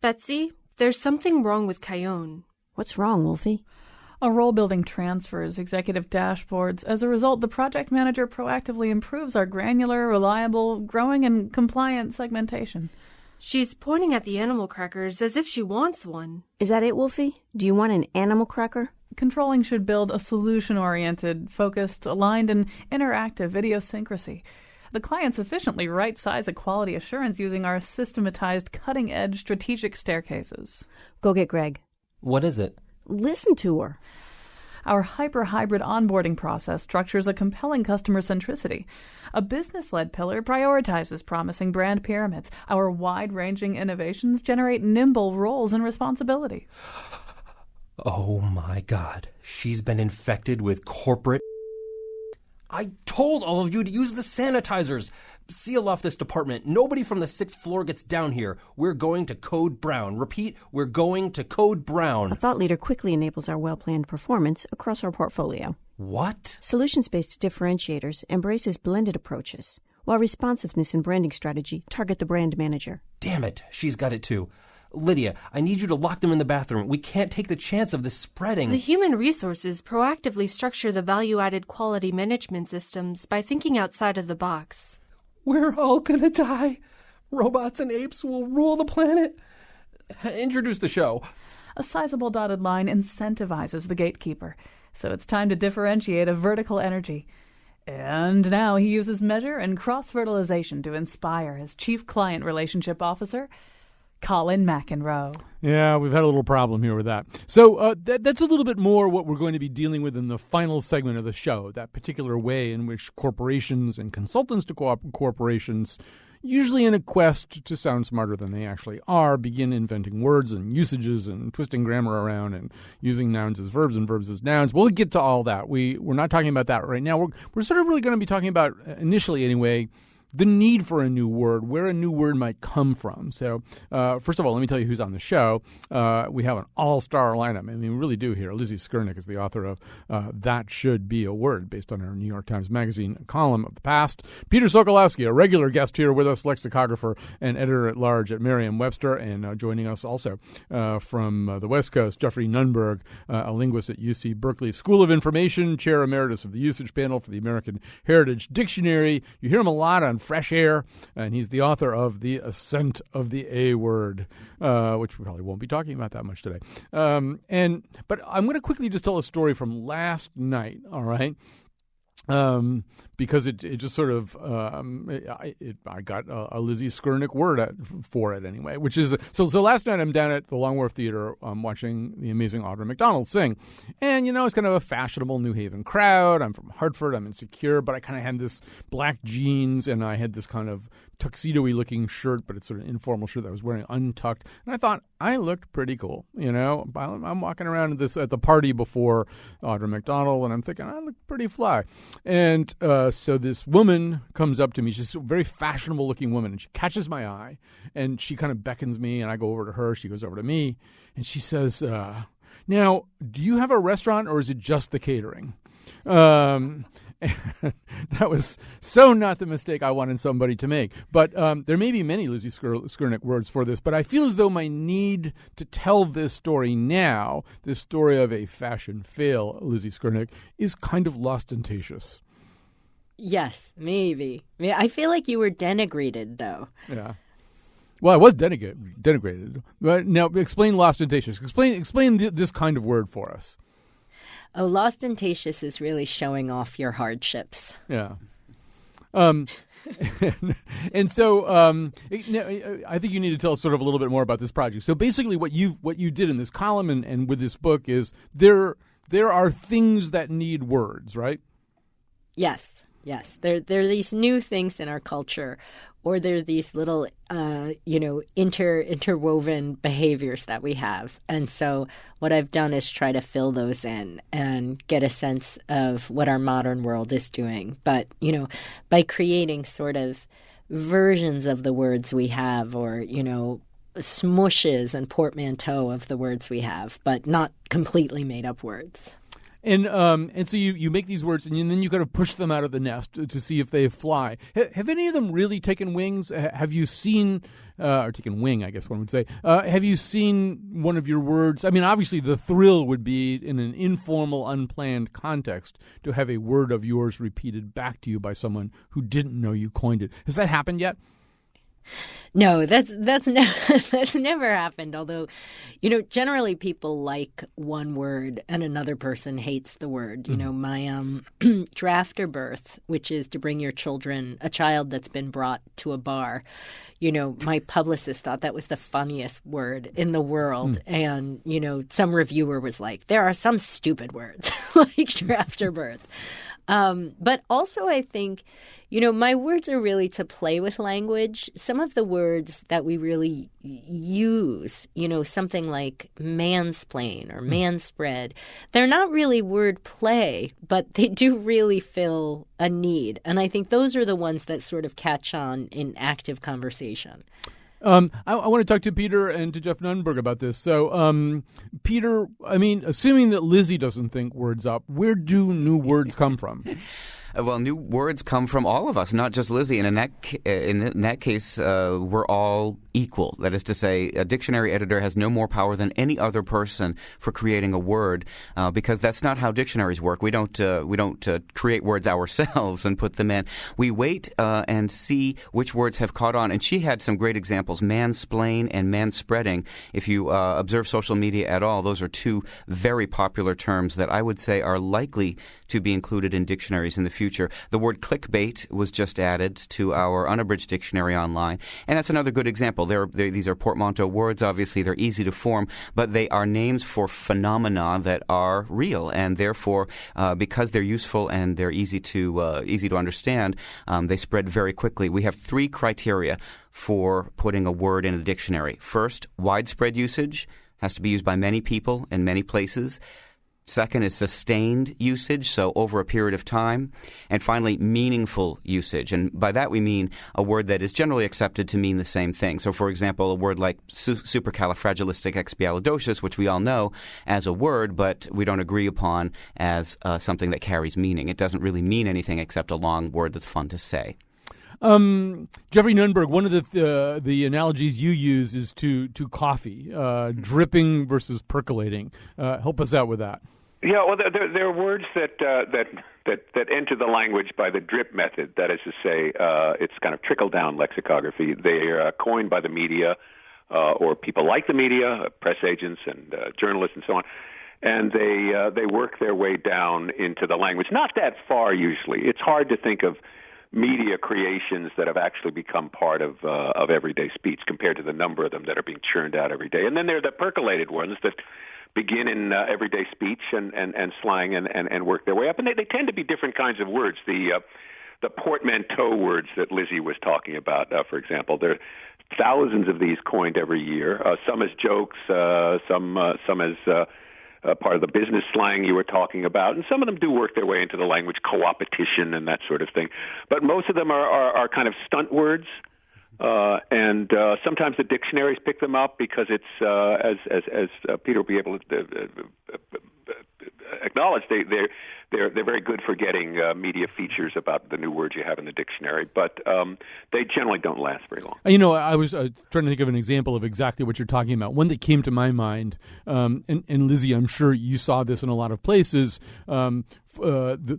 Betsy, there's something wrong with Cayenne. What's wrong, Wolfie? A role-building transfers executive dashboards. As a result, the project manager proactively improves our granular, reliable, growing, and compliant segmentation. She's pointing at the animal crackers as if she wants one. Is that it, Wolfie? Do you want an animal cracker? Controlling should build a solution-oriented, focused, aligned, and interactive idiosyncrasy. The clients efficiently right-size a quality assurance using our systematized, cutting-edge strategic staircases. Go get Greg. What is it? Listen to her. Our hyper-hybrid onboarding process structures a compelling customer centricity. A business-led pillar prioritizes promising brand pyramids. Our wide-ranging innovations generate nimble roles and responsibilities. Oh my God. She's been infected with corporate. I told all of you to use the sanitizers. Seal off this department. Nobody from the 6th floor gets down here. We're going to Code Brown. Repeat, we're going to Code Brown. A thought leader quickly enables our well-planned performance across our portfolio. What? Solutions-based differentiators embraces blended approaches, while responsiveness and branding strategy target the brand manager. Damn it, she's got it too. Lydia, I need you to lock them in the bathroom. We can't take the chance of this spreading. The human resources proactively structure the value-added quality management systems by thinking outside of the box. We're all gonna die. Robots and apes will rule the planet. Introduce the show. A sizable dotted line incentivizes the gatekeeper, so it's time to differentiate a vertical energy. And now he uses measure and cross-fertilization to inspire his chief client relationship officer, Colin McEnroe. Yeah, we've had a little problem here with that. So that's a little bit more what we're going to be dealing with in the final segment of the show, that particular way in which corporations and consultants to corporations, usually in a quest to sound smarter than they actually are, begin inventing words and usages and twisting grammar around and using nouns as verbs and verbs as nouns. We'll get to all that. We're not talking about that right now. We're sort of really going to be talking about, initially anyway, the need for a new word, where a new word might come from. So, first of all, let me tell you who's on the show. We have an all-star lineup. I mean, we really do here. Lizzie Skurnick is the author of That Should Be a Word, based on her New York Times Magazine column of the past. Peter Sokolowski, a regular guest here with us, lexicographer and editor-at-large at Merriam-Webster, and joining us also from the West Coast, Jeffrey Nunberg, a linguist at UC Berkeley School of Information, chair emeritus of the Usage Panel for the American Heritage Dictionary. You hear him a lot on Fresh Air, and he's the author of The Ascent of the A Word, which we probably won't be talking about that much today. But I'm going to quickly just tell a story from last night, all right? Because it just sort of I got a Lizzie Skurnick word for it anyway, which is so last night I'm down at the Long Wharf Theater watching the amazing Audra McDonald sing, and it's kind of a fashionable New Haven crowd. I'm from Hartford, I'm insecure, but I kind of had this black jeans and I had this kind of tuxedo-y looking shirt, but it's sort of an informal shirt that I was wearing untucked, and I thought I looked pretty cool. I'm walking around at the party before Audra McDonald, and I'm thinking I look pretty fly. And so this woman comes up to me. She's a very fashionable-looking woman, and she catches my eye, and she kind of beckons me, and I go over to her. She goes over to me, and she says, now, do you have a restaurant, or is it just the catering? That was so not the mistake I wanted somebody to make. But there may be many Lizzie Skurnick words for this, but I feel as though my need to tell this story now, this story of a fashion fail, Lizzie Skurnick, is kind of ostentatious. Yes, maybe. I feel like you were denigrated, though. Yeah. Well, I was denigrated. But now, explain ostentatious. Explain this kind of word for us. Oh, ostentatious is really showing off your hardships. Yeah. And so I think you need to tell us sort of a little bit more about this project. So basically what you did in this column and with this book is there are things that need words, right? Yes. There are these new things in our culture, or there are these little, interwoven behaviors that we have. And so what I've done is try to fill those in and get a sense of what our modern world is doing. But, by creating sort of versions of the words we have, or, smooshes and portmanteau of the words we have, but not completely made up words. And so you make these words, and then you kind of push them out of the nest to see if they fly. Have any of them really taken wings? Have you seen, or taken wing, I guess one would say, have you seen one of your words? I mean, obviously the thrill would be in an informal, unplanned context to have a word of yours repeated back to you by someone who didn't know you coined it. Has that happened yet? No, that's never happened. Although, generally people like one word and another person hates the word. My draft or birth, which is to bring your a child that's been brought to a bar. My publicist thought that was the funniest word in the world. And, some reviewer was like, there are some stupid words like draft or birth. But also I think, my words are really to play with language. Some of the words that we really use, something like mansplain or manspread, they're not really word play, but they do really fill a need. And I think those are the ones that sort of catch on in active conversation. I want to talk to Peter and to Jeff Nunberg about this. So, Peter, I mean, assuming that Lizzie doesn't think words up, where do new words come from? Well, new words come from all of us, not just Lizzie. And in that case, we're all equal. That is to say, a dictionary editor has no more power than any other person for creating a word, because that's not how dictionaries work. We don't create words ourselves and put them in. We wait and see which words have caught on. And she had some great examples: mansplain and manspreading. If you observe social media at all, those are two very popular terms that I would say are likely to be included in dictionaries in the future. The word clickbait was just added to our unabridged dictionary online, and that's another good example. These are portmanteau words. Obviously, they're easy to form, but they are names for phenomena that are real, and therefore, because they're useful and they're easy to understand, they spread very quickly. We have 3 criteria for putting a word in a dictionary. First, widespread usage. Has to be used by many people in many places. Second is sustained usage, so over a period of time. And finally, meaningful usage. And by that we mean a word that is generally accepted to mean the same thing. So, for example, a word like supercalifragilisticexpialidocious, which we all know as a word, but we don't agree upon as something that carries meaning. It doesn't really mean anything except a long word that's fun to say. Jeffrey Nunberg, one of the analogies you use is to coffee, dripping versus percolating. Help us out with that. Yeah, well, there are words that enter the language by the drip method. That is to say, it's kind of trickle-down lexicography. They are coined by the media or people like the media, press agents and journalists and so on. And they work their way down into the language. Not that far, usually. It's hard to think of media creations that have actually become part of everyday speech compared to the number of them that are being churned out every day. And then there are the percolated ones that begin in everyday speech and slang and work their way up. And they tend to be different kinds of words. The portmanteau words that Lizzie was talking about, for example, there are thousands of these coined every year, some as jokes, some as part of the business slang you were talking about, and some of them do work their way into the language, co-opetition and that sort of thing. But most of them are kind of stunt words, and sometimes the dictionaries pick them up because it's, as Peter will be able to acknowledge, they're very good for getting media features about the new words you have in the dictionary, but they generally don't last very long. I was trying to think of an example of exactly what you're talking about. One that came to my mind, and Lizzie, I'm sure you saw this in a lot of places. The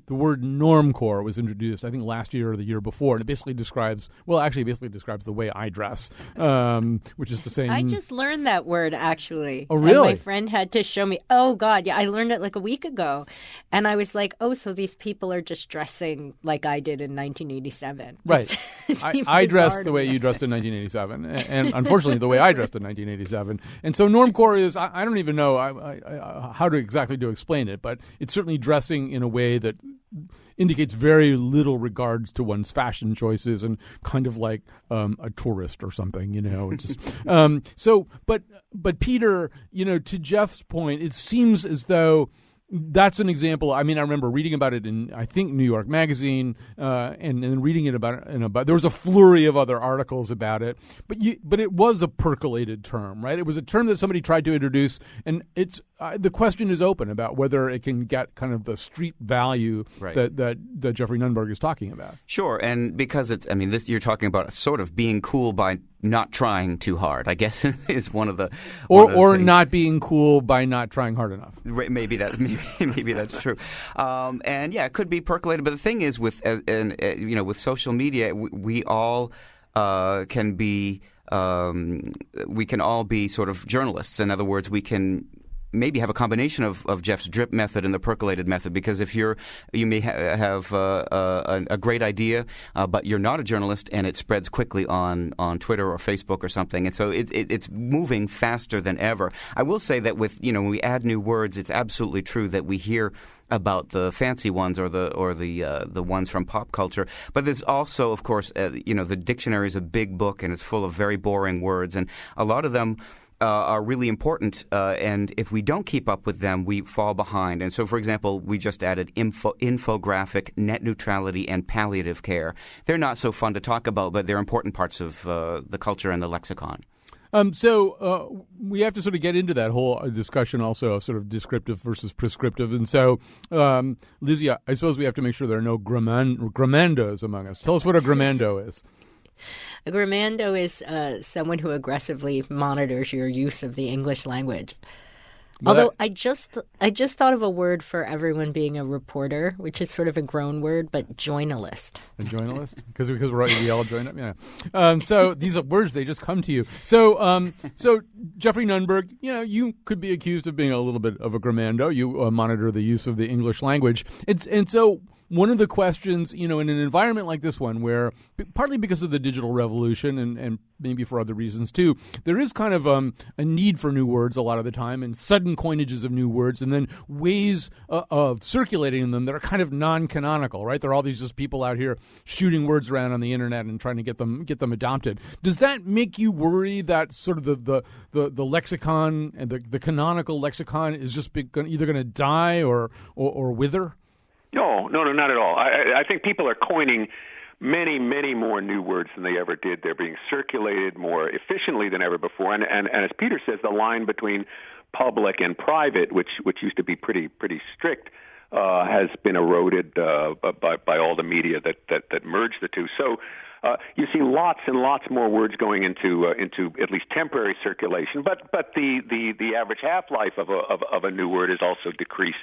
word normcore was introduced, I think, last year or the year before, and it basically describes the way I dress, which is to say... I just learned that word, actually. Oh, really? And my friend had to show me. Oh, God, yeah, I learned it like a week ago. And I was like, oh, so these people are just dressing like I did in 1987. Right. I dressed the way you dressed in 1987, and unfortunately the way I dressed in 1987. And so normcore is, I don't even know how to exactly explain it, but it's certainly dressing in a way that indicates very little regards to one's fashion choices and kind of like a tourist or something, It's just, but Peter, to Jeff's point, it seems as though that's an example. I mean, I remember reading about it in, I think, New York Magazine, and then reading it about there was a flurry of other articles about it. But it was a percolated term, right? It was a term that somebody tried to introduce, and it's the question is open about whether it can get kind of the street value that Jeffrey Nunberg is talking about. Sure, and because this you're talking about sort of being cool by not trying too hard, I guess, is one of the or not being cool by not trying hard enough. Maybe that's true, and yeah, it could be percolated. But the thing is, with social media, we all can be. We can all be sort of journalists. In other words, we can maybe have a combination of Jeff's drip method and the percolated method, because if you may have a great idea, but you're not a journalist, and it spreads quickly on Twitter or Facebook or something, and so it's moving faster than ever. I will say that when we add new words, it's absolutely true that we hear about the fancy ones or the ones from pop culture, but there's also, of course, the dictionary is a big book and it's full of very boring words, and a lot of them are really important, and if we don't keep up with them, we fall behind. And so, for example, we just added infographic, net neutrality, and palliative care. They're not so fun to talk about, but they're important parts of the culture and the lexicon. So we have to sort of get into that whole discussion also of sort of descriptive versus prescriptive. And so, Lizzie, I suppose we have to make sure there are no grammandos among us. Tell us what a grammando is. A grammando is someone who aggressively monitors your use of the English language. Although I just thought of a word for everyone being a reporter, which is sort of a grown word, but journalist. A journalist? Because we all join up? Yeah. So these are words, they just come to you. So Jeffrey Nunberg, you could be accused of being a little bit of a grammando. You monitor the use of the English language. And so one of the questions, in an environment like this one, where partly because of the digital revolution and maybe for other reasons too, there is kind of a need for new words a lot of the time, and sudden coinages of new words, and then ways of circulating them that are kind of non-canonical, right? There are all these just people out here shooting words around on the internet and trying to get them adopted. Does that make you worry that sort of the lexicon and the canonical lexicon is just either going to die or wither? No, not at all. I think people are coining many, many more new words than they ever did. They're being circulated more efficiently than ever before. And as Peter says, the line between public and private, which used to be pretty strict, has been eroded by all the media that merged the two. So you see lots and lots more words going into at least temporary circulation, but the average half-life of a new word is also decreased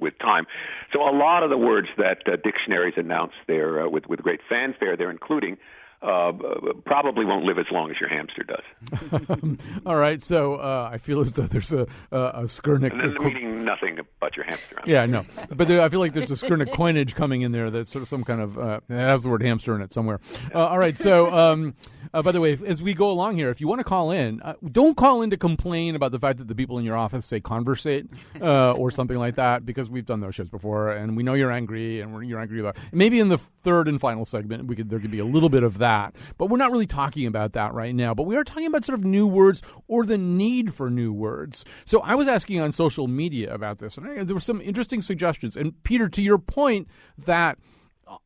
with time. So a lot of the words that dictionaries announce there with great fanfare they're including probably won't live as long as your hamster does. All right, so I feel as though there's a Skurnik. And then meaning nothing about your hamster. Yeah, no, but I feel like there's a Skurnik coinage coming in there that's sort of some kind of it has the word hamster in it somewhere. All right, so by the way, as we go along here, if you want to call in, don't call in to complain about the fact that the people in your office say conversate or something like that, because we've done those shows before, and we know you're angry, and you're angry about it. Maybe in the third and final segment, there could be a little bit of that. But we're not really talking about that right now. But we are talking about sort of new words or the need for new words. So I was asking on social media about this, and there were some interesting suggestions. And Peter, to your point that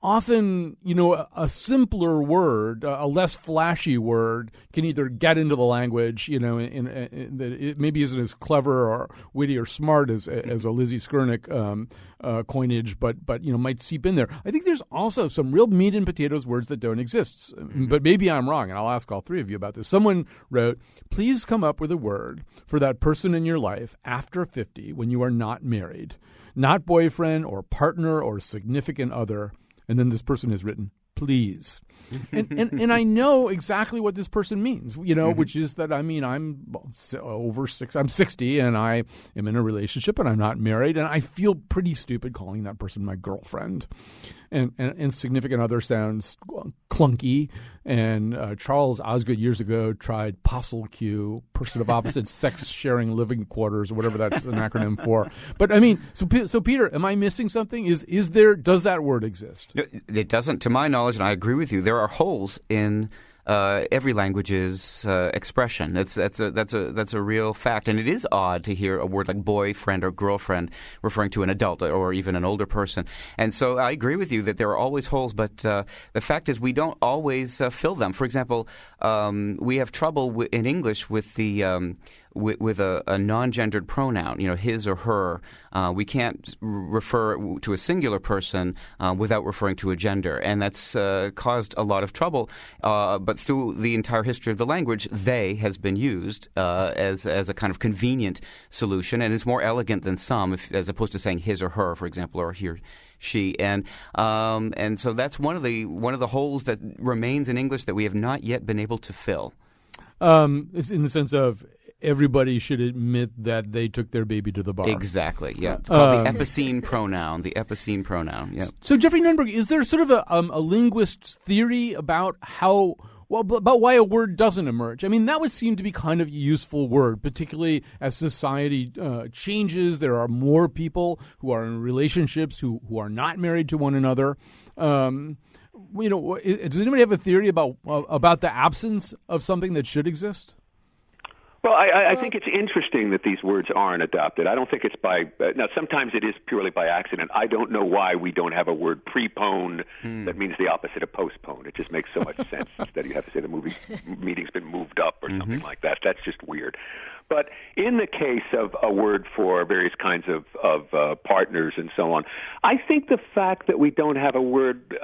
often, a simpler word, a less flashy word, can either get into the language, that it maybe isn't as clever or witty or smart as a Lizzie Skurnik coinage, but might seep in there. I think there's also some real meat and potatoes words that don't exist. But maybe I'm wrong, and I'll ask all three of you about this. Someone wrote, please come up with a word for that person in your life after 50 when you are not married, not boyfriend or partner or significant other. And then this person has written, please. And I know exactly what this person means, which is that, I'm over 6, I'm 60, and I am in a relationship, and I'm not married, and I feel pretty stupid calling that person my girlfriend. And significant other sounds clunky. And Charles Osgood years ago tried Postle Q, person of opposite sex sharing living quarters, or whatever that's an acronym for. But so Peter, am I missing something? Does that word exist? No, it doesn't, to my knowledge, and I agree with you. There are holes in every language's expression. That's a real fact, and it is odd to hear a word like boyfriend or girlfriend referring to an adult or even an older person. And so I agree with you that there are always holes, but the fact is we don't always fill them. For example, we have trouble in English with the with a non-gendered pronoun, his or her. We can't refer to a singular person without referring to a gender, and that's caused a lot of trouble. But through the entire history of the language, they has been used as a kind of convenient solution, and is more elegant than some, as opposed to saying his or her, for example, or he or she. And so that's one of the holes that remains in English that we have not yet been able to fill. It's in the sense of everybody should admit that they took their baby to the bar. Exactly, yeah. It's called the epicene pronoun. The epicene pronoun, yeah. So, Jeffrey Nunberg, is there sort of a linguist's theory about about why a word doesn't emerge? I mean, that would seem to be kind of a useful word, particularly as society changes. There are more people who are in relationships who are not married to one another. Does anybody have a theory about the absence of something that should exist? Well, I think it's interesting that these words aren't adopted. I don't think it's now sometimes it is purely by accident. I don't know why we don't have a word prepone that means the opposite of postpone. It just makes so much sense. Instead you have to say the meeting's been moved up or something like that. That's just weird. But in the case of a word for various kinds of partners and so on, I think the fact that we don't have a word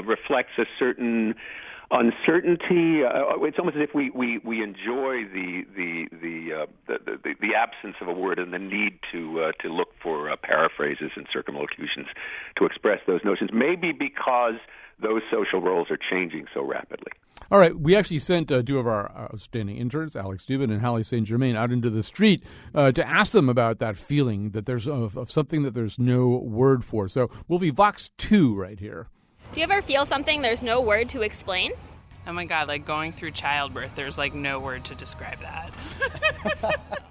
reflects a certain uncertainty. It's almost as if we enjoy the absence of a word and the need to look for paraphrases and circumlocutions to express those notions. Maybe because those social roles are changing so rapidly. All right, we actually sent two of our outstanding interns, Alex Dubin and Hallie St. Germain, out into the street to ask them about that feeling that there's of something that there's no word for. So we'll be Vox 2 right here. Do you ever feel something there's no word to explain? Oh my God, like going through childbirth, there's like no word to describe that.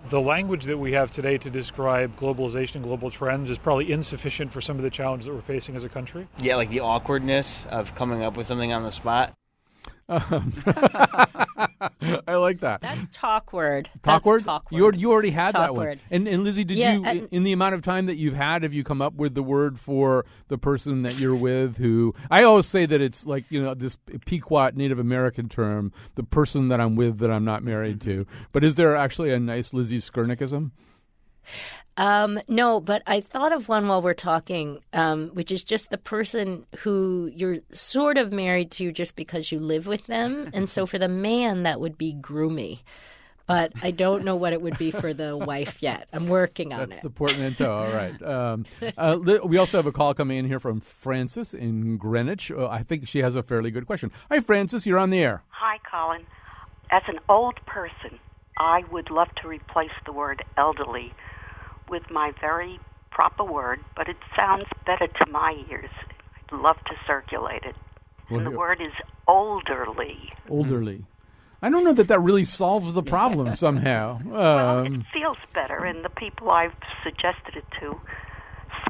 The language that we have today to describe globalization and global trends is probably insufficient for some of the challenges that we're facing as a country. Yeah, like the awkwardness of coming up with something on the spot. I like that. That's talkword. Talkword? You already had that Talkword. one. And Lizzie, did you, in the amount of time that you've had, have you come up with the word for the person that you're with who, I always say that it's like, this Pequot Native American term, the person that I'm with that I'm not married to. But is there actually a nice Lizzie Skernickism? No, but I thought of one while we're talking, which is just the person who you're sort of married to just because you live with them. And so for the man, that would be groomy. But I don't know what it would be for the wife yet. I'm working on it. That's the portmanteau. All right. We also have a call coming in here from Frances in Greenwich. I think she has a fairly good question. Hi, Frances. You're on the air. Hi, Colin. As an old person, I would love to replace the word elderly with my very proper word, but it sounds better to my ears. I'd love to circulate it. And the word is olderly. Olderly. I don't know that really solves the problem somehow. Well, it feels better, and the people I've suggested it to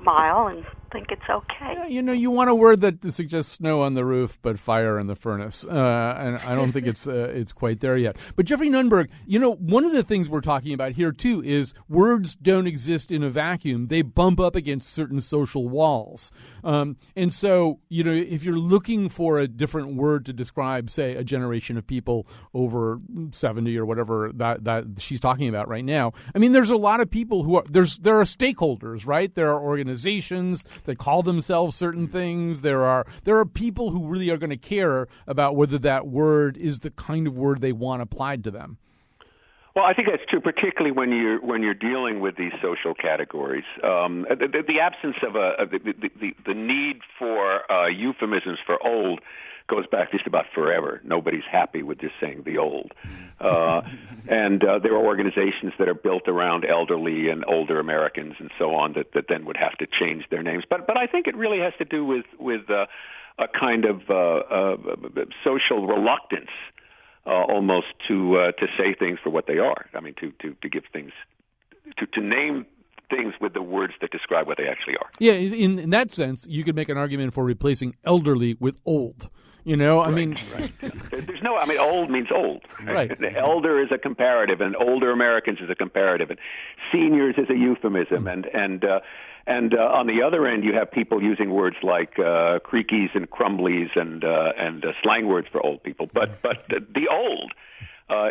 smile and think it's okay. Yeah, you want a word that suggests snow on the roof but fire in the furnace. And I don't think it's quite there yet. But Jeffrey Nunberg, one of the things we're talking about here, too, is words don't exist in a vacuum. They bump up against certain social walls. And so, if you're looking for a different word to describe, say, a generation of people over 70 or whatever that she's talking about right now, I mean, there's a lot of people who there are stakeholders, right? There are organizations that call themselves certain things. There are people who really are going to care about whether that word is the kind of word they want applied to them. Well, I think that's true, particularly when you're dealing with these social categories. The absence of the need for euphemisms for old goes back just about forever. Nobody's happy with just saying the old. And there are organizations that are built around elderly and older Americans and so on that then would have to change their names. But I think it really has to do with a kind of social reluctance almost to say things for what they are. I mean, to give things, to name things with the words that describe what they actually are. Yeah, in that sense, you could make an argument for replacing elderly with old. You know, I Right, mean, right. There's no. I mean, old means old. Right. Elder is a comparative, and older Americans is a comparative, and seniors is a euphemism, and on the other end, you have people using words like creakies and crumblies and slang words for old people. But the old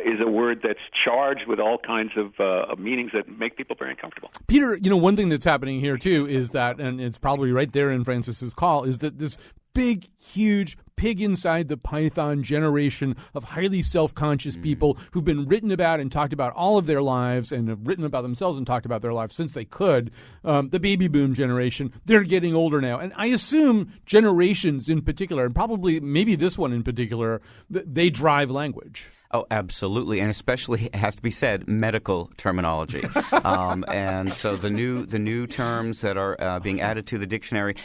is a word that's charged with all kinds of meanings that make people very uncomfortable. Peter, you know, one thing that's happening here too is that, and it's probably right there in Francis's call, is that this big, huge pig inside the python generation of highly self-conscious people who've been written about and talked about all of their lives and have written about themselves and talked about their lives since they could, the baby boom generation, they're getting older now. And I assume generations in particular, and probably maybe this one in particular, they drive language. Oh, absolutely, and especially, it has to be said, medical terminology. And so the new terms that are being added to the dictionary,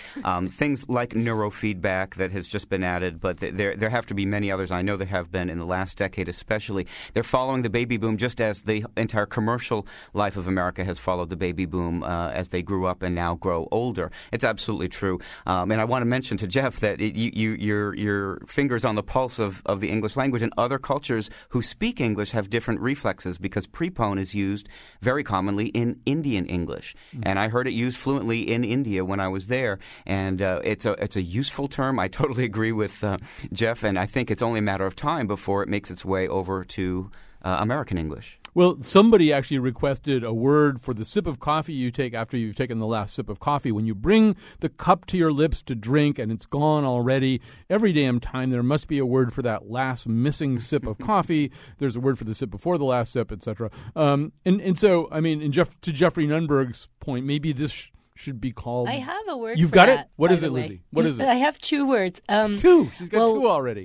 things like neurofeedback that has just been added, but there have to be many others. I know there have been in the last decade especially. They're following the baby boom just as the entire commercial life of America has followed the baby boom as they grew up and now grow older. It's absolutely true. And I want to mention to Jeff that your finger's on the pulse of the English language, and other cultures who speak English have different reflexes because prepone is used very commonly in Indian English. And I heard it used fluently in India when I was there. And it's a useful term. I totally agree with Jeff, and I think it's only a matter of time before it makes its way over to American English. Well, somebody actually requested a word for the sip of coffee you take after you've taken the last sip of coffee. When you bring the cup to your lips to drink and it's gone already, every damn time there must be a word for that last missing sip of coffee. There's a word for the sip before the last sip, etc. And so, I mean, to Jeffrey Nunberg's point, maybe this should be called... I have a word You've for got that, it? What is by it, the way. Lizzie? What is it? I have two words. Two? She's got two already.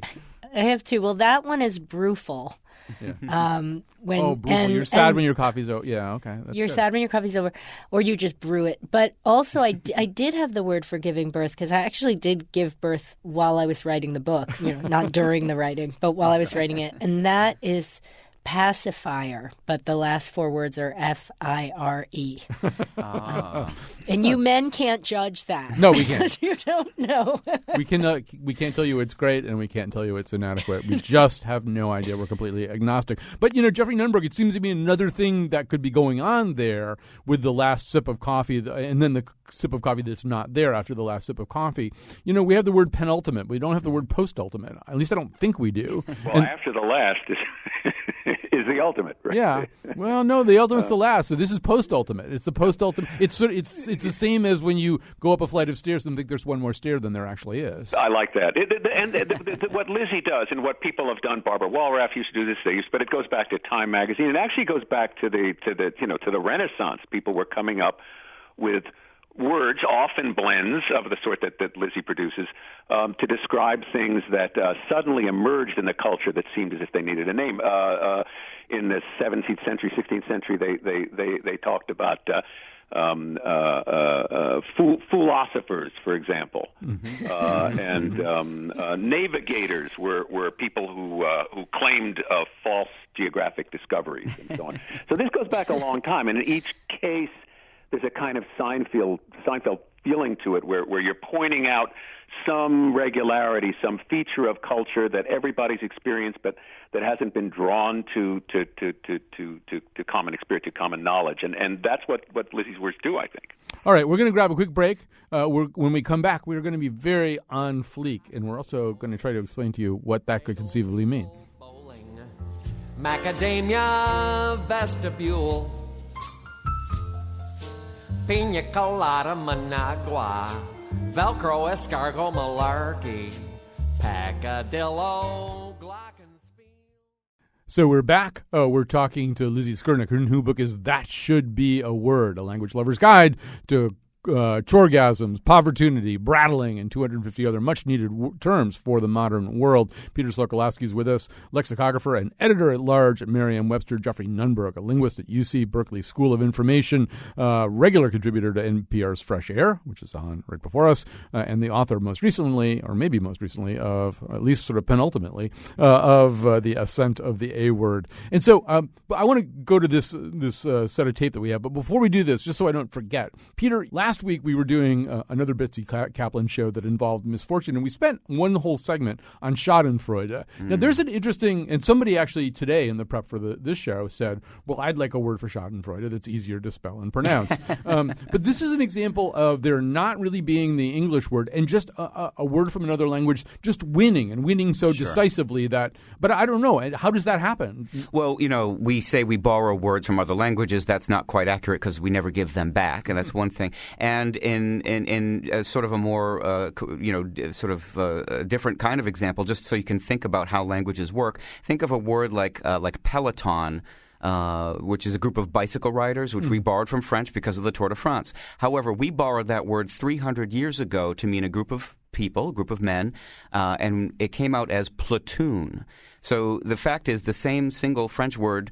I have two. Well, that one is brewful. Yeah. You're sad when your coffee's over. Yeah, okay. You're sad when your coffee's over, or you just brew it. But also, I did have the word for giving birth, because I actually did give birth while I was writing the book. You know, not during the writing, but while I was writing it. And that is pacifier, but the last four words are FIRE. And you men can't judge that. No, we can't. You don't know. We can't tell you it's great, and we can't tell you it's inadequate. We just have no idea. We're completely agnostic. But, you know, Jeffrey Nunberg, it seems to be another thing that could be going on there with the last sip of coffee, and then the sip of coffee that's not there after the last sip of coffee. You know, we have the word penultimate. We don't have the word post-ultimate. At least I don't think we do. Well, after the last is the ultimate, right? Yeah. Well, no, the ultimate's the last. So this is post-ultimate. It's the post-ultimate. It's the same as when you go up a flight of stairs and think there's one more stair than there actually is. I like that. What Lizzie does and what people have done, Barbara Wallraff used to do this, but it goes back to Time magazine. It actually goes back to the Renaissance. People were coming up with words, often blends of the sort that Lizzie produces, to describe things that suddenly emerged in the culture that seemed as if they needed a name. In the 17th century, 16th century, they talked about philosophers, for example, and navigators were people who claimed false geographic discoveries and so on. So this goes back a long time, and in each case, there's a kind of Seinfeld feeling to it, where you're pointing out some regularity, some feature of culture that everybody's experienced, but that hasn't been drawn to common experience, to common knowledge, and that's what Lizzie's words do, I think. All right, we're going to grab a quick break. When we come back, we're going to be very on fleek, and we're also going to try to explain to you what that could conceivably mean. Macadamia vestibule, Pina colada, Managua, Velcro, escargot, malarkey, Pacadillo, glockenspiel. So we're back. We're talking to Lizzie Skurnik. Her new book is That Should Be a Word, A Language Lover's Guide to Chorgasms, Povertunity, Brattling, and 250 other much-needed terms for the modern world. Peter Sokolowski is with us, lexicographer and editor-at-large at Merriam-Webster. Jeffrey Nunberg, a linguist at UC Berkeley School of Information, regular contributor to NPR's Fresh Air, which is on right before us, and the author most recently, or maybe most recently, of, or at least sort of penultimately, of The Ascent of the A-Word. And so I want to go to this set of tape that we have, but before we do this, just so I don't forget, Peter, last last week we were doing another Bitsy Kaplan show that involved misfortune, and we spent one whole segment on Schadenfreude. Now, there's an interesting, and somebody actually today in the prep for this show said, well, I'd like a word for Schadenfreude that's easier to spell and pronounce. But this is an example of there not really being the English word and just a word from another language just winning and winning so decisively that, but I don't know, how does that happen? Well, we say we borrow words from other languages. That's not quite accurate because we never give them back, and that's one thing. And in sort of a more, different kind of example, just so you can think about how languages work, think of a word like Peloton, which is a group of bicycle riders, which we borrowed from French because of the Tour de France. However, we borrowed that word 300 years ago to mean a group of people, a group of men, and it came out as platoon. So the fact is the same single French word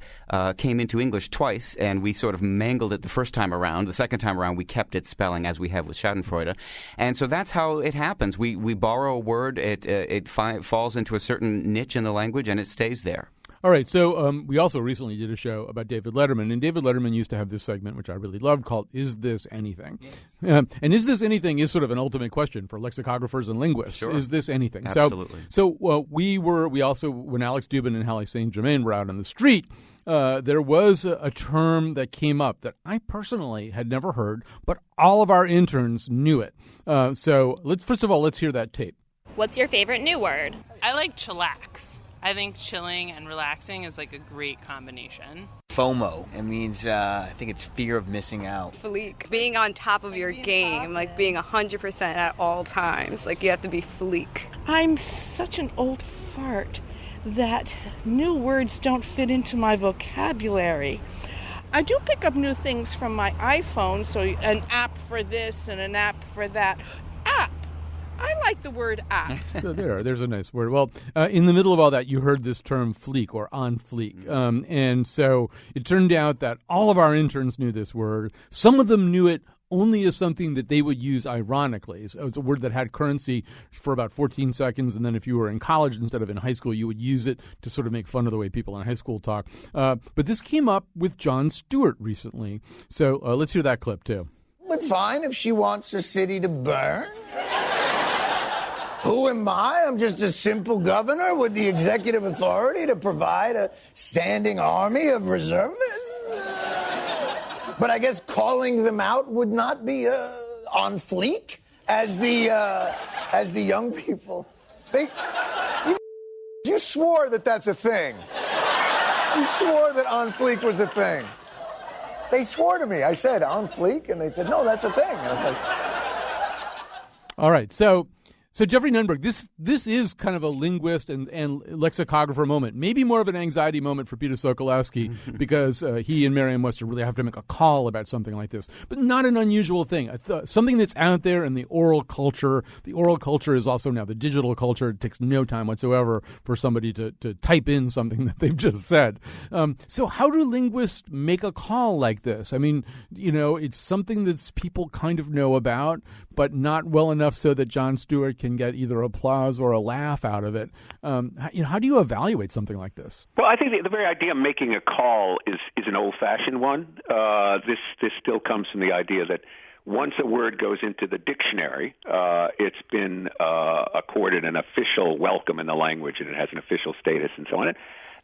came into English twice, and we sort of mangled it the first time around. The second time around, we kept its spelling as we have with Schadenfreude. And so that's how it happens. We borrow a word, it falls into a certain niche in the language, and it stays there. All right, so we also recently did a show about David Letterman, and David Letterman used to have this segment, which I really loved, called Is This Anything? Yes. And Is This Anything is sort of an ultimate question for lexicographers and linguists. Sure. Is this anything? Absolutely. So we also, when Alex Dubin and Hallie St. Germain were out on the street, there was a term that came up that I personally had never heard, but all of our interns knew it. So let's hear that tape. What's your favorite new word? I like chillax. I think chilling and relaxing is like a great combination. FOMO. It means, I think it's fear of missing out. Fleek. Being on top of your game, like being 100% at all times. Like you have to be fleek. I'm such an old fart that new words don't fit into my vocabulary. I do pick up new things from my iPhone, so an app for this and an app for that. App. I like the word app. So there's a nice word. Well, in the middle of all that, you heard this term fleek or on fleek. And so it turned out that all of our interns knew this word. Some of them knew it only as something that they would use ironically. So it's a word that had currency for about 14 seconds, and then if you were in college instead of in high school, you would use it to sort of make fun of the way people in high school talk. But this came up with Jon Stewart recently. So let's hear that clip, too. But fine if she wants the city to burn. Who am I? I'm just a simple governor with the executive authority to provide a standing army of reservists. But I guess calling them out would not be on fleek, as the young people. You swore that that's a thing. You swore that on fleek was a thing. They swore to me. I said on fleek, and they said no, that's a thing. And I was like, all right, so Jeffrey Nunberg, this is kind of a linguist and lexicographer moment, maybe more of an anxiety moment for Peter Sokolowski because he and Merriam-Webster really have to make a call about something like this, but not an unusual thing. Something that's out there in the oral culture. The oral culture is also now the digital culture. It takes no time whatsoever for somebody to type in something that they've just said. So how do linguists make a call like this? I mean, it's something that people kind of know about, but not well enough so that Jon Stewart can get either applause or a laugh out of it. How do you evaluate something like this? Well, I think the very idea of making a call is an old-fashioned one. This still comes from the idea that once a word goes into the dictionary, it's been accorded an official welcome in the language, and it has an official status and so on.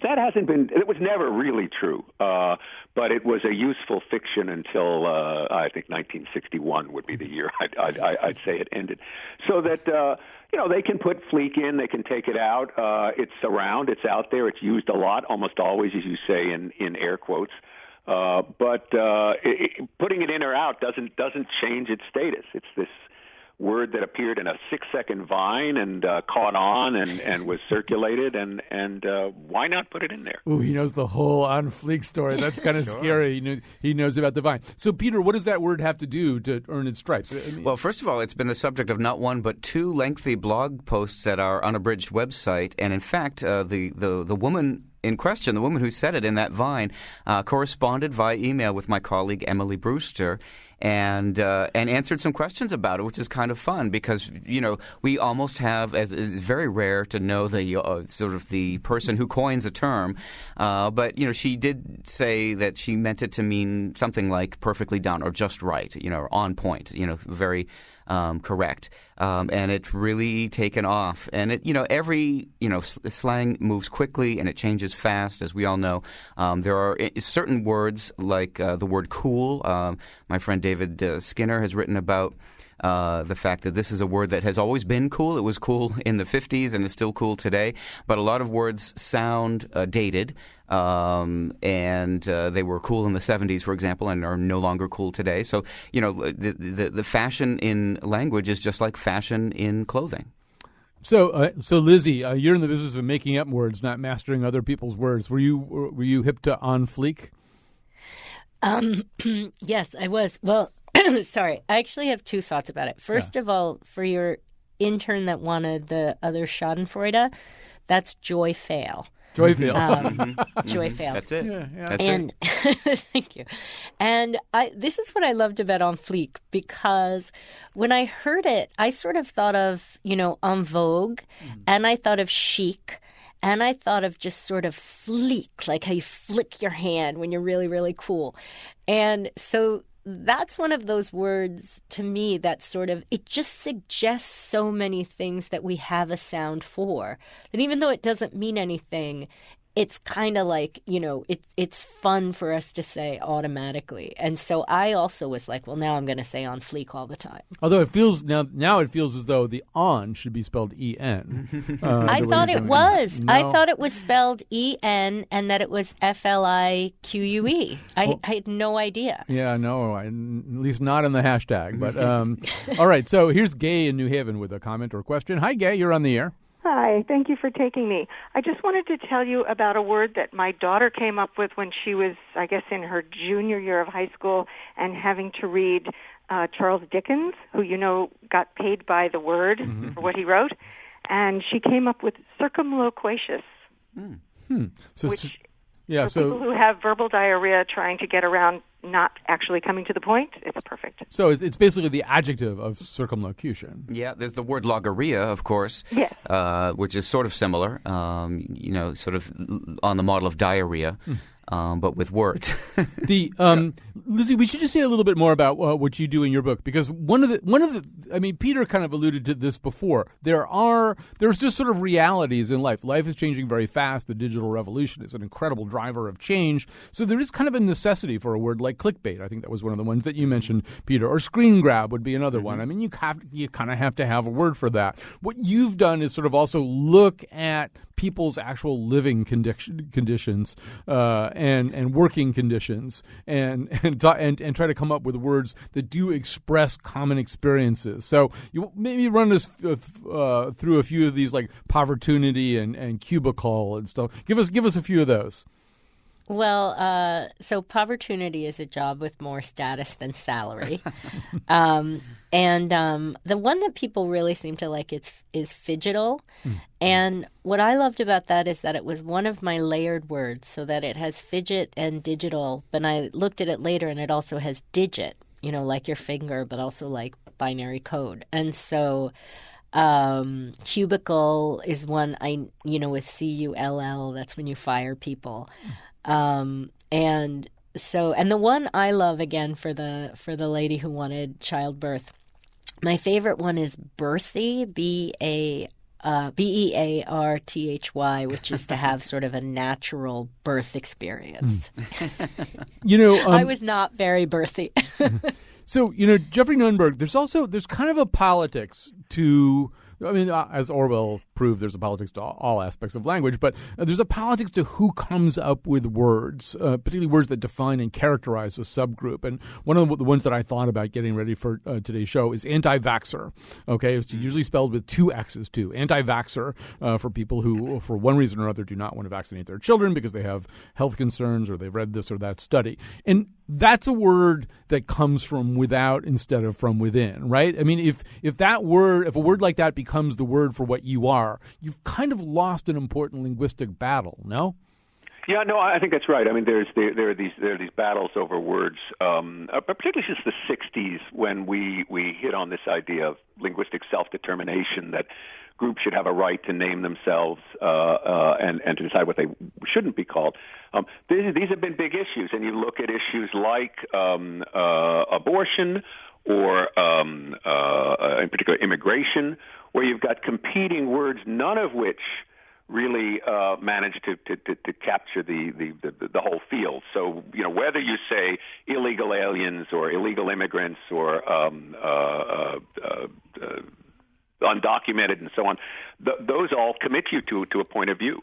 That hasn't been, it was never really true, but it was a useful fiction until, I think 1961 would be the year I'd say it ended. So that, they can put fleek in, they can take it out, it's around, it's out there, it's used a lot, almost always, as you say, in air quotes. But putting it in or out doesn't change its status. It's this word that appeared in a 6-second vine and caught on and was circulated, and why not put it in there? Ooh, he knows the whole on fleek story. That's kind of scary. He knows about the vine. So, Peter, what does that word have to do to earn its stripes? Well, first of all, it's been the subject of not one but two lengthy blog posts at our unabridged website, and in fact, the woman in question, the woman who said it in that vine, corresponded via email with my colleague Emily Brewster. and answered some questions about it, which is kind of fun because we almost have, as it's very rare to know the sort of the person who coins a term, but she did say that she meant it to mean something like perfectly done or just right, or on point, very correct, and it's really taken off. And every slang moves quickly and it changes fast, as we all know. There are certain words like the word cool. My friend David Skinner has written about the fact that this is a word that has always been cool. It was cool in the 50s and is still cool today. But a lot of words sound dated, and they were cool in the 70s, for example, and are no longer cool today. So, the fashion in language is just like fashion in clothing. So Lizzie, you're in the business of making up words, not mastering other people's words. Were you hip to on fleek? Yes, I was. Well, sorry. I actually have two thoughts about it. First of all, for your intern that wanted the other Schadenfreude, that's joy fail. Joy fail. Joy fail. That's it. Yeah. That's it. Thank you. And this is what I loved about on fleek, because when I heard it, I sort of thought of, en vogue, and I thought of chic. And I thought of just sort of fleek, like how you flick your hand when you're really, really cool. And so that's one of those words to me that sort of, it just suggests so many things that we have a sound for. And even though it doesn't mean anything, it's kind of like, it's fun for us to say automatically. And so I also was like, well, now I'm going to say on fleek all the time. Although it feels now it feels as though the on should be spelled E-N. I thought it was. No. I thought it was spelled E-N and that it was F-L-I-Q-U-E. I had no idea. Yeah, no, at least not in the hashtag. But all right, so here's Gay in New Haven with a comment or question. Hi, Gay, you're on the air. Hi, thank you for taking me. I just wanted to tell you about a word that my daughter came up with when she was, I guess, in her junior year of high school and having to read Charles Dickens, who, got paid by the word for what he wrote. And she came up with circumloquacious, So, which yeah, for people who have verbal diarrhea trying to get around not actually coming to the point, it's perfect. So it's basically the adjective of circumlocution. Yeah, there's the word logorrhea, of course, yes. Which is sort of similar, sort of on the model of diarrhea. But with words. Lizzie, we should just say a little bit more about what you do in your book, because one of the I mean, Peter kind of alluded to this before. There's just sort of realities in life. Life is changing very fast. The digital revolution is an incredible driver of change. So there is kind of a necessity for a word like clickbait. I think that was one of the ones that you mentioned, Peter. Or screen grab would be another one. I mean, you kind of have to have a word for that. What you've done is sort of also look at people's actual living conditions and working conditions and try to come up with words that do express common experiences. So you maybe run us through a few of these, like povertunity and cubicle and stuff. Give us a few of those. Well, so povertunity is a job with more status than salary. And the one that people really seem to like is fidgetal. And what I loved about that is that it was one of my layered words, so that it has fidget and digital. But I looked at it later and it also has digit, like your finger, but also like binary code. And so cubicle is one with C-U-L-L, that's when you fire people. And the one I love, again, for the lady who wanted childbirth, my favorite one is birthy, B-E-A-R-T-H-Y, which is to have sort of a natural birth experience. I was not very birthy. So, Jeffrey Nunberg, there's kind of a politics to, I mean, as Orwell proved, there's a politics to all aspects of language, but there's a politics to who comes up with words, particularly words that define and characterize a subgroup. And one of the ones that I thought about getting ready for today's show is anti-vaxxer. Okay, it's usually spelled with two X's too. Anti-vaxxer for people who, for one reason or other, do not want to vaccinate their children because they have health concerns or they've read this or that study. And that's a word that comes from without instead of from within, right? I mean, if a word like that becomes the word for what you are, you've kind of lost an important linguistic battle, no? Yeah, no, I think that's right. I mean, there are these battles over words, particularly since the '60s, when we hit on this idea of linguistic self-determination, that groups should have a right to name themselves and to decide what they shouldnly be called. These have been big issues, and you look at issues like abortion or, in particular, immigration, where you've got competing words, none of which really managed to capture the whole field. So, whether you say illegal aliens or illegal immigrants or undocumented and so on, those all commit you to a point of view.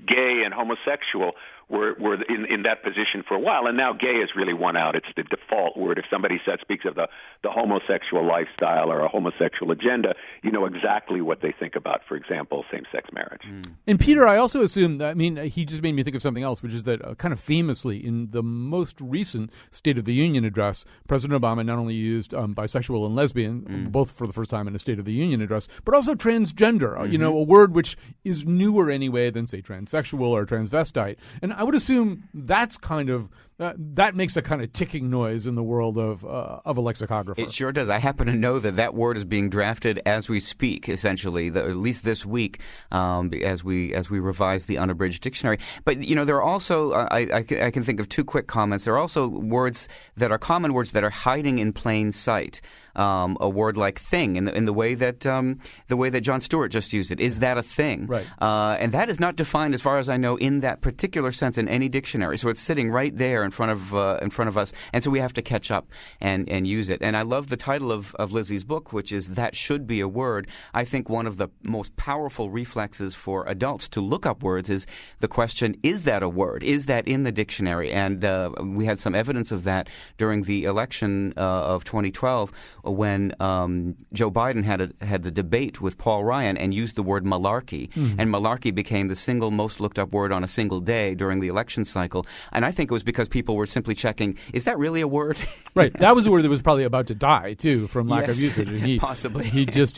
Gay and homosexual were in that position for a while, and now gay has really won out. It's the default word. If somebody speaks of the homosexual lifestyle or a homosexual agenda, you know exactly what they think about, for example, same-sex marriage. And Peter, I also assume that, he just made me think of something else, which is that kind of famously in the most recent State of the Union address, President Obama not only used bisexual and lesbian, both for the first time in a State of the Union address, but also transgender, a word which is newer anyway than, say, transsexual or transvestite. And I would assume that's kind of that makes a kind of ticking noise in the world of a lexicographer. It sure does. I happen to know that word is being drafted as we speak, essentially, at least this week, as we revise the unabridged dictionary. But there are also I can think of two quick comments. There are also words that are common words that are hiding in plain sight. A word like thing, in the way that Jon Stewart just used it. Is that a thing? Right. And that is not defined, as far as I know, in that particular sense in any dictionary. So it's sitting right there in front of us, and so we have to catch up and use it. And I love the title of Lizzie's book, which is That Should Be a Word. I think one of the most powerful reflexes for adults to look up words is the question: is that a word? Is that in the dictionary? And we had some evidence of that during the election of 2012. When Joe Biden had the debate with Paul Ryan and used the word malarkey, and malarkey became the single most looked up word on a single day during the election cycle. And I think it was because people were simply checking, is that really a word? Right. That was a word that was probably about to die, too, from lack of usage. And possibly. He just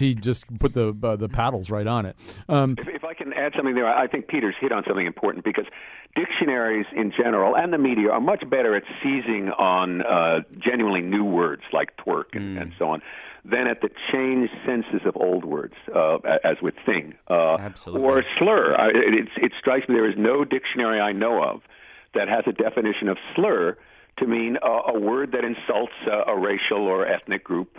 put the paddles right on it. If I can add something there, I think Peter's hit on something important, because dictionaries in general and the media are much better at seizing on genuinely new words like twerk and so on than at the changed senses of old words, as with thing, or slur. It strikes me there is no dictionary I know of that has a definition of slur to mean a word that insults a racial or ethnic group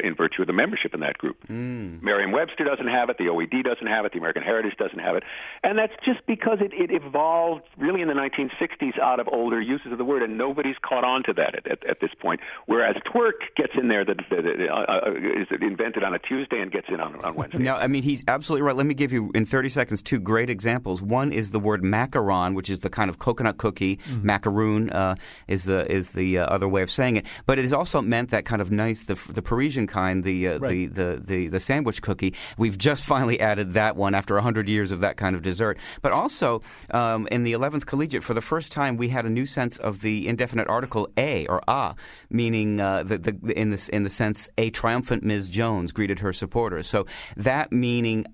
in virtue of the membership in that group. Merriam-Webster doesn't have it, the OED doesn't have it, the American Heritage doesn't have it, and that's just because it evolved really in the 1960s out of older uses of the word, and nobody's caught on to that at this point, whereas twerk gets in there, is invented on a Tuesday and gets in on Wednesday. No, he's absolutely right. Let me give you, in 30 seconds, two great examples. One is the word macaron, which is the kind of coconut cookie. Macaroon is the other way of saying it, but it has also meant that kind of nice, the Parisian kind, the sandwich cookie. We've just finally added that one after 100 years of that kind of dessert. But also in the 11th Collegiate, for the first time, we had a new sense of the indefinite article a or a, meaning in the sense a triumphant Ms. Jones greeted her supporters. So that meaning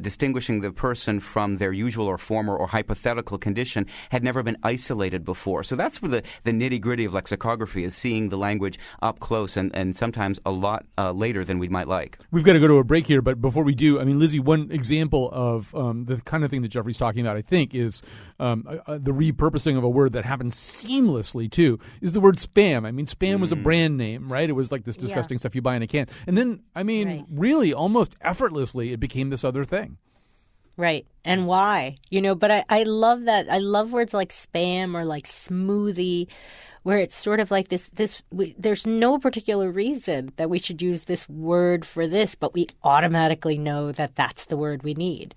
distinguishing the person from their usual or former or hypothetical condition had never been isolated before. So that's where the nitty-gritty of lexicography is, seeing the language up close and sometimes a lot later than we might like. We've got to go to a break here, but before we do, Lizzie, one example of the kind of thing that Jeffrey's talking about, I think, is the repurposing of a word that happens seamlessly, too, is the word spam. Spam was a brand name, right? It was like this disgusting stuff you buy in a can. And then, really, almost effortlessly, it became this other thing. Right. And why? But I love that. I love words like spam or like smoothie, where it's sort of like there's no particular reason that we should use this word for this, but we automatically know that that's the word we need.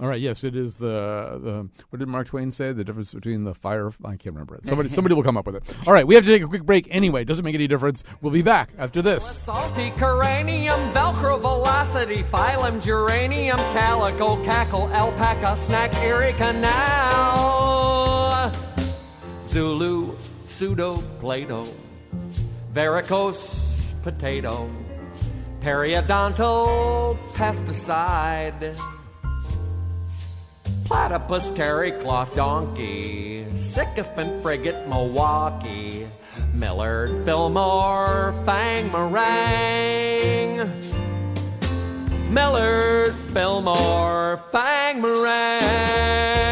All right. Yes, it is the what did Mark Twain say? The difference between the fire. I can't remember it. Somebody will come up with it. All right. We have to take a quick break anyway. Doesn't make any difference. We'll be back after this. Salty cranium, Velcro velocity, phylum geranium, calico, cackle, alpaca, snack, Erie Canal, Zulu, pseudo, Plato, varicose, potato, periodontal, pesticide. platypus, terry cloth, donkey, sycophant, frigate, Milwaukee, Millard, Fillmore, Fang, meringue. Millard, Fillmore, Fang, meringue.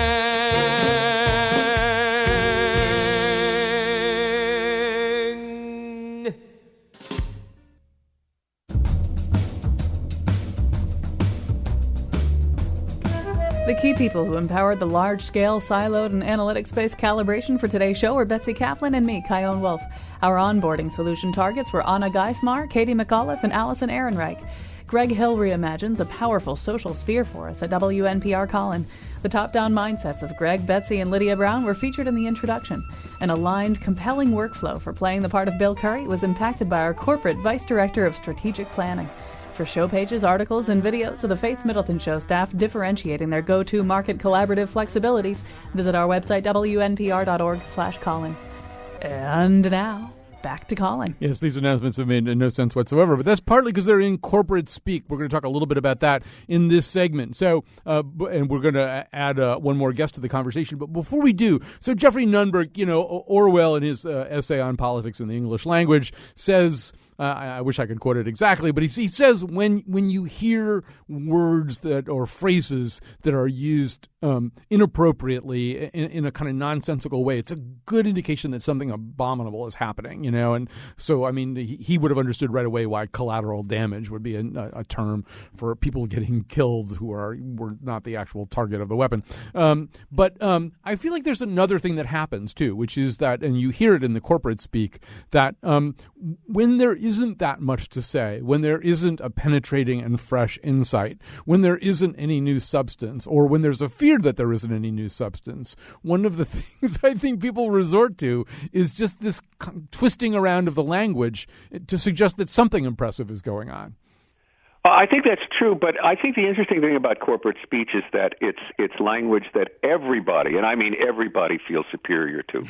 The key people who empowered the large-scale, siloed, and analytics-based calibration for today's show are Betsy Kaplan and me, Kyone Wolf. Our onboarding solution targets were Anna Geismar, Katie McAuliffe, and Allison Ehrenreich. Greg Hill reimagines a powerful social sphere for us at WNPR Colin. The top-down mindsets of Greg, Betsy, and Lydia Brown were featured in the introduction. An aligned, compelling workflow for playing the part of Bill Curry was impacted by our corporate Vice Director of Strategic Planning. For show pages, articles, and videos of the Faith Middleton Show staff differentiating their go-to market collaborative flexibilities, visit our website, wnpr.org/Colin. And now, back to Colin. Yes, these announcements have made no sense whatsoever, but that's partly because they're in corporate speak. We're going to talk a little bit about that in this segment. So, and we're going to add one more guest to the conversation. But before we do, so Jeffrey Nunberg, Orwell in his essay on politics in the English language says, I wish I could quote it exactly, but he says when you hear words that or phrases that are used inappropriately in a kind of nonsensical way, it's a good indication that something abominable is happening, And so, I mean, he would have understood right away why collateral damage would be a term for people getting killed who were not the actual target of the weapon. But I feel like there's another thing that happens too, which is that, and you hear it in the corporate speak, that when there isn't that much to say, when there isn't a penetrating and fresh insight, when there isn't any new substance, or when there's a fear that there isn't any new substance, one of the things I think people resort to is just this twisting around of the language to suggest that something impressive is going on. I think that's true, but I think the interesting thing about corporate speech is that it's language that everybody, and I mean everybody, feels superior to.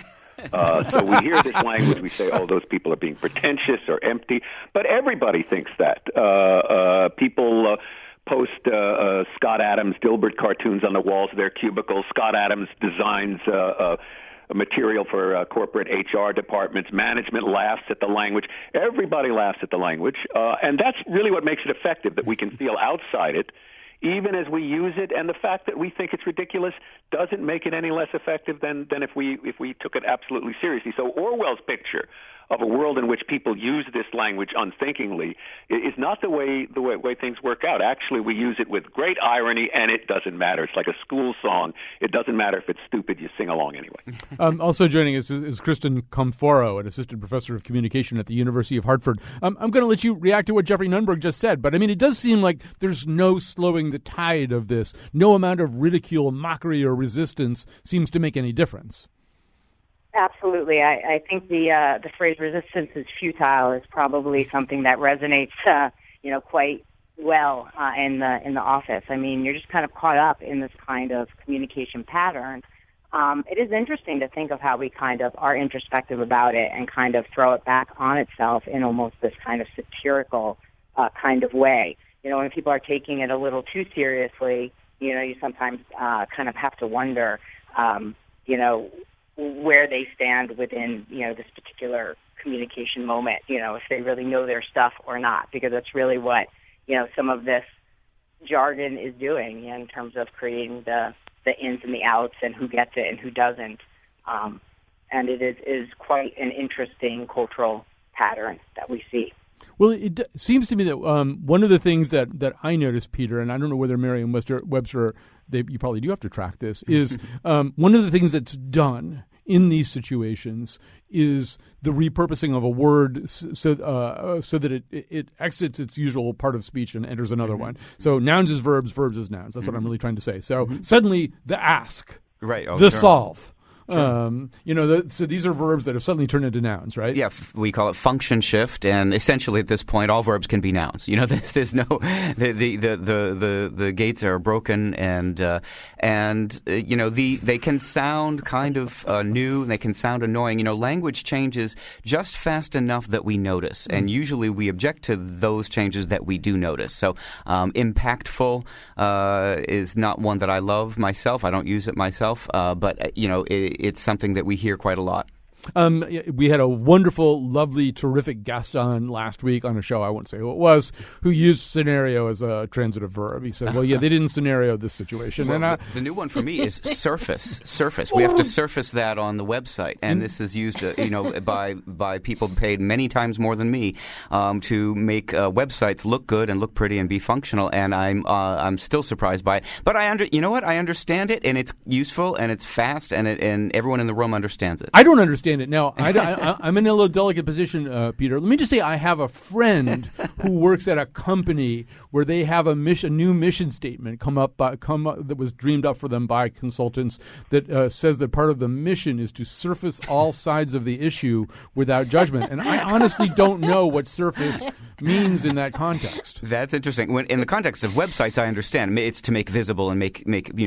So we hear this language, we say, oh, those people are being pretentious or empty, but everybody thinks that. People post Scott Adams Dilbert cartoons on the walls of their cubicles. Scott Adams designs material for corporate HR departments. Management laughs at the language. Everybody laughs at the language. And that's really what makes it effective, that we can feel outside it, even as we use it, and the fact that we think it's ridiculous doesn't make it any less effective than if we took it absolutely seriously. So Orwell's picture of a world in which people use this language unthinkingly is not the way things work out. Actually, we use it with great irony, and it doesn't matter. It's like a school song. It doesn't matter if it's stupid. You sing along anyway. Also joining us is Kristen Comforo, an assistant professor of communication at the University of Hartford. I'm going to let you react to what Jeffrey Nunberg just said, but I mean, it does seem like there's no slowing the tide of this. No amount of ridicule, mockery, or resistance seems to make any difference. Absolutely. I think the phrase resistance is futile is probably something that resonates, quite well in the office. I mean, you're just kind of caught up in this kind of communication pattern. It is interesting to think of how we kind of are introspective about it and kind of throw it back on itself in almost this kind of satirical kind of way. When people are taking it a little too seriously, you sometimes kind of have to wonder, where they stand within, this particular communication moment, if they really know their stuff or not, because that's really what, some of this jargon is doing in terms of creating the ins and the outs and who gets it and who doesn't. And it is quite an interesting cultural pattern that we see. Well, it seems to me that one of the things that I noticed, Peter, and I don't know whether Merriam-Webster, you probably do have to track this, is one of the things that's done in these situations is the repurposing of a word so that it exits its usual part of speech and enters another one. So nouns is verbs, verbs is nouns. That's what I'm really trying to say. So suddenly the ask, right, the solve. Sure. So these are verbs that have suddenly turned into nouns, right? Yeah, we call it function shift, and essentially at this point, all verbs can be nouns. There's no the gates are broken, and they can sound kind of new, and they can sound annoying. Language changes just fast enough that we notice, and usually we object to those changes that we do notice. So impactful is not one that I love myself. I don't use it myself, but it's something that we hear quite a lot. We had a wonderful, lovely, terrific guest on last week on a show, I won't say who it was, who used scenario as a transitive verb. He said, well, yeah, they didn't scenario this situation. Well, the new one for me is surface. Surface. We have to surface that on the website, and this is used by people paid many times more than me to make websites look good and look pretty and be functional, and I'm still surprised by it. But I understand it, and it's useful, and it's fast, and everyone in the room understands it. I don't understand it. Now, I'm in a little delicate position, Peter. Let me just say I have a friend who works at a company where they have a new mission statement come up that was dreamed up for them by consultants that says that part of the mission is to surface all sides of the issue without judgment. And I honestly don't know what surface means in that context. That's interesting. When in the context of websites, I understand it's to make visible and make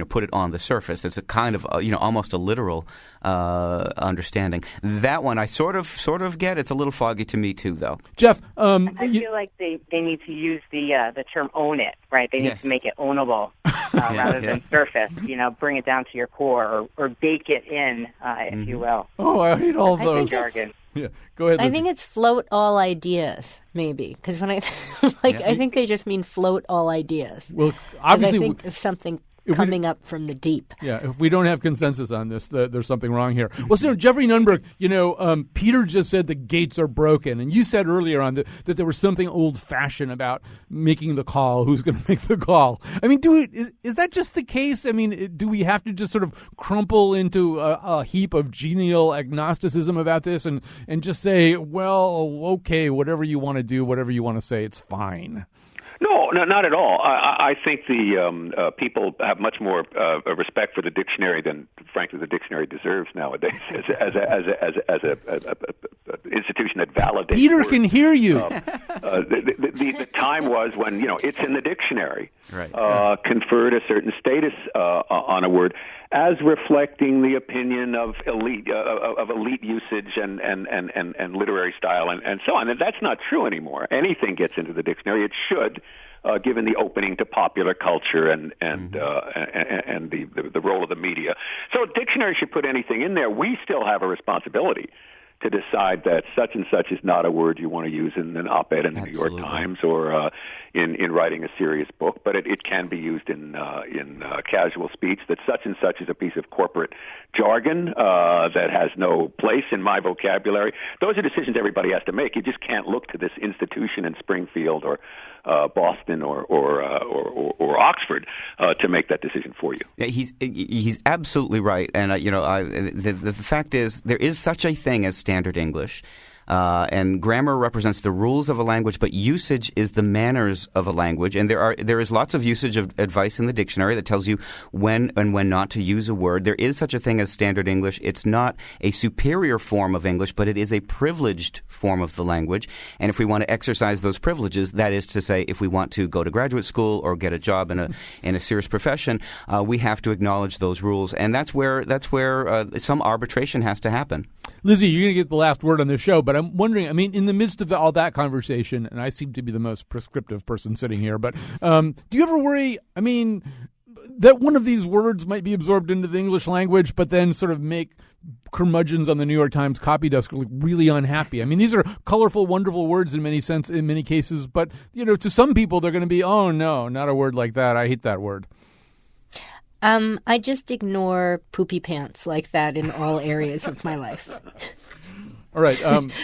put it on the surface. It's a kind of almost a literal understanding. That one I sort of get. It's a little foggy to me too, though. Jeff, I feel like they need to use the term "own it," right? They need to make it ownable rather than surface. Bring it down to your core, or bake it in, if you will. Oh, I hate all those jargon. Yeah, go ahead, Lizzie. I think it's float all ideas, maybe, because when I think they just mean float all ideas. Well, obviously, I think of something coming up from the deep. Yeah, if we don't have consensus on this, there's something wrong here. Well, so Jeffrey Nunberg, Peter just said the gates are broken, and you said earlier on that there was something old-fashioned about making the call. Who's going to make the call? I mean, is that just the case? I mean, do we have to just sort of crumple into a heap of genial agnosticism about this and just say, well, okay, whatever you want to do, whatever you want to say, it's fine? No, not at all. I think the people have much more respect for the dictionary than, frankly, the dictionary deserves nowadays as a institution that validates. Peter words. Can hear you. The time was when it's in the dictionary. Right. Conferred a certain status on a word as reflecting the opinion of elite usage and literary style and so on. And that's not true anymore. Anything gets into the dictionary. It should, given the opening to popular culture and the role of the media. So a dictionary should put anything in there. We still have a responsibility to decide that such and such is not a word you want to use in an op-ed in the New York Times or in writing a serious book, but it can be used in casual speech, that such and such is a piece of corporate jargon that has no place in my vocabulary. Those are decisions everybody has to make. You just can't look to this institution in Springfield or Boston or Oxford to make that decision for you. Yeah, he's absolutely right, and the fact is there is such a thing as standard English. And grammar represents the rules of a language, but usage is the manners of a language. And there is lots of usage of advice in the dictionary that tells you when and when not to use a word. There is such a thing as standard English. It's not a superior form of English, but it is a privileged form of the language. And if we want to exercise those privileges, that is to say, if we want to go to graduate school or get a job in a serious profession, we have to acknowledge those rules. And that's where some arbitration has to happen. Lizzie, you're going to get the last word on this show, but I'm wondering, I mean, in the midst of all that conversation, and I seem to be the most prescriptive person sitting here, but do you ever worry, I mean, that one of these words might be absorbed into the English language, but then sort of make curmudgeons on the New York Times copy desk look really unhappy? I mean, these are colorful, wonderful words in many cases, but, to some people, they're going to be, oh, no, not a word like that. I hate that word. I just ignore poopy pants like that in all areas of my life. All right.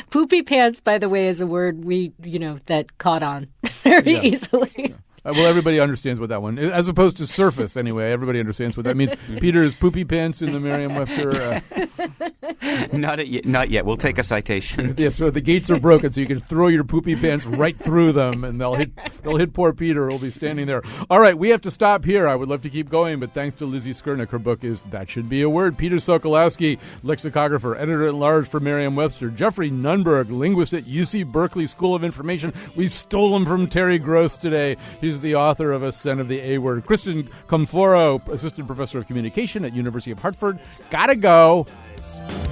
Poopy pants, by the way, is a word that caught on very easily. Yeah. Well, everybody understands what that one is, as opposed to surface anyway. Everybody understands what that means. Peter is poopy pants in the Merriam-Webster. Not yet. We'll take a citation. Yeah, so the gates are broken, so you can throw your poopy pants right through them, and they'll hit poor Peter, who'll be standing there. All right, we have to stop here. I would love to keep going, but thanks to Lizzie Skurnick. Her book is That Should Be a Word. Peter Sokolowski, lexicographer, editor-at-large for Merriam-Webster. Jeffrey Nunberg, linguist at UC Berkeley School of Information. We stole him from Terry Gross today. He's the author of Ascent of the A-Word. Kristen Comforo, assistant professor of communication at University of Hartford. Gotta go.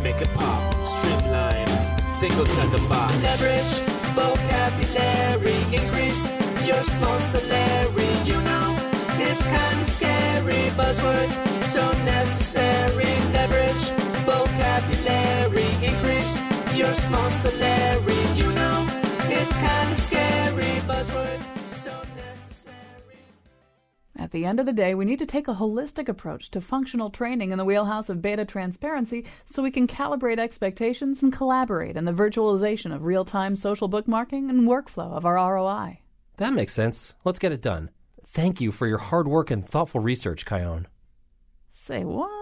Make it pop, streamline, think outside the box. Leverage, vocabulary, increase your small salary. You know, it's kind of scary. Buzzwords, so necessary. Leverage, vocabulary, increase your small salary. You know, it's kind of scary. Buzzwords, so necessary. At the end of the day, we need to take a holistic approach to functional training in the wheelhouse of beta transparency so we can calibrate expectations and collaborate in the virtualization of real-time social bookmarking and workflow of our ROI. That makes sense. Let's get it done. Thank you for your hard work and thoughtful research, Kyone. Say what?